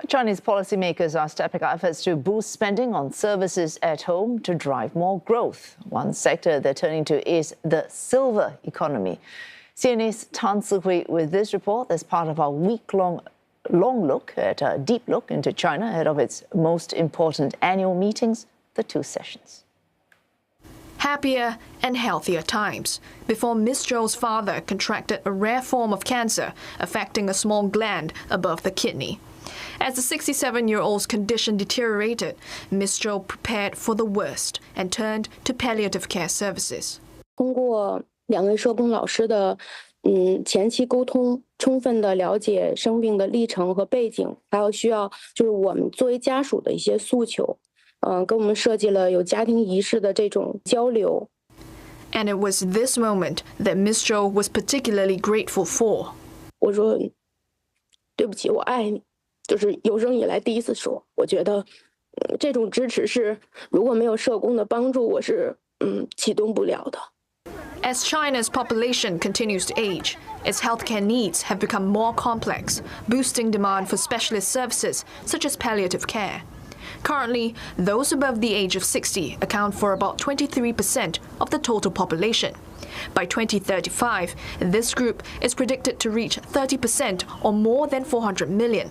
Chinese policymakers are stepping up efforts to boost spending on services at home to drive more growth. One sector they're turning to is the silver economy. CNA's Tan Zihui with this report as part of our week-long deep look into China ahead of its most important annual meetings, the Two Sessions. Happier and healthier times before Miss Zhou's father contracted a rare form of cancer affecting a small gland above the kidney. As the 67-year-old's condition deteriorated, Miss Zhou prepared for the worst and turned to palliative care services. 通过2位社工老师的前期沟通，充分的了解生病的历程和背景，还有需要就是我们作为家属的一些诉求，跟我们设计了有家庭仪式的这种交流。And it was this moment that Miss Zhou was particularly grateful for. 我说对不起，我爱你。 就是有生以来第一次说，我觉得，这种支持是如果没有社工的帮助，我是启动不了的。 As China's population continues to age, its healthcare needs have become more complex, boosting demand for specialist services such as palliative care. Currently, those above the age of 60 account for about 23% of the total population. By 2035, this group is predicted to reach 30% or more than 400 million.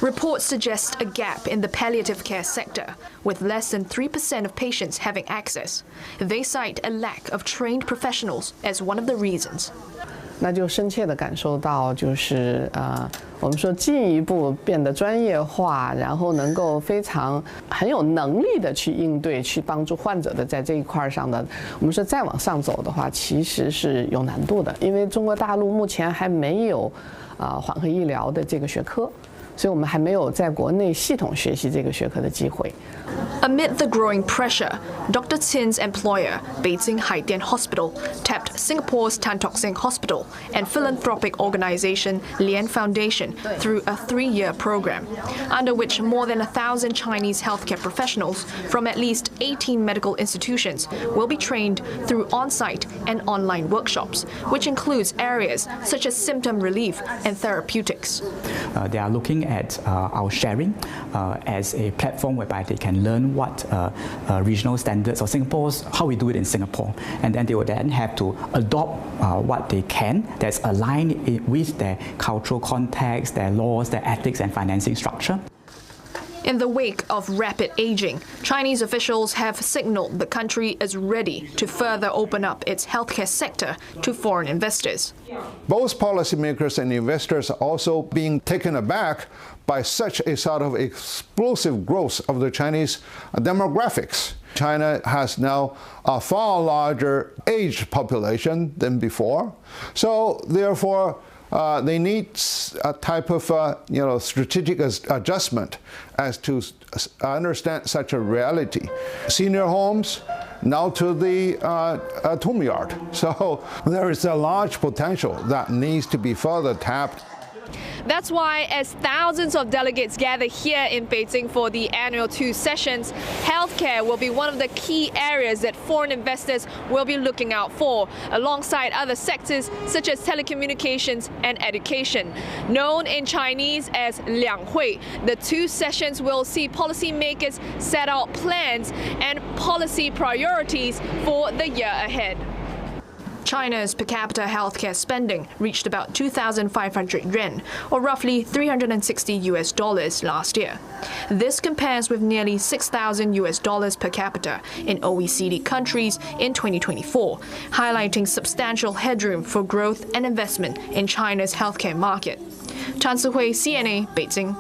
Reports suggest a gap in the palliative care sector, with less than 3% of patients having access. They cite a lack of trained professionals as one of the reasons. 那就深切地感受到，就是我们说进一步变得专业化，然后能够很有能力的去应对、去帮助患者的，在这一块上的，我们说再往上走的话，其实是有难度的，因为中国大陆目前还没有缓和医疗的这个学科。 所以我们还没有在国内系统学习这个学科的机会。 Amid the growing pressure, Dr. Qin's employer, Beijing Haidian Hospital, tapped Singapore's Tan Tock Seng Hospital and philanthropic organization Lian Foundation through a 3-year program, under which more than 1,000 Chinese healthcare professionals from at least 18 medical institutions will be trained through on-site and online workshops, which includes areas such as symptom relief and therapeutics. They are looking at our sharing as a platform whereby they can learn what regional standards or Singapore's, how we do it in Singapore. And then they will then have to adopt what they can that's aligned with their cultural context, their laws, their ethics and financing structure. In the wake of rapid aging, Chinese officials have signaled the country is ready to further open up its healthcare sector to foreign investors. Both policymakers and investors are also being taken aback by such a sort of explosive growth of the Chinese demographics. China has now a far larger aged population than before, so therefore they need a type of strategic adjustment as to understand such a reality. Senior homes now to the tomb yard. So there is a large potential that needs to be further tapped. That's why, as thousands of delegates gather here in Beijing for the annual Two Sessions, healthcare will be one of the key areas that foreign investors will be looking out for, alongside other sectors such as telecommunications and education. Known in Chinese as Liang Hui, the Two Sessions will see policymakers set out plans and policy priorities for the year ahead. China's per capita healthcare spending reached about 2,500 yuan, or roughly $360 last year. This compares with nearly $6,000 per capita in OECD countries in 2024, highlighting substantial headroom for growth and investment in China's healthcare market. Tan Zihui, CNA, Beijing.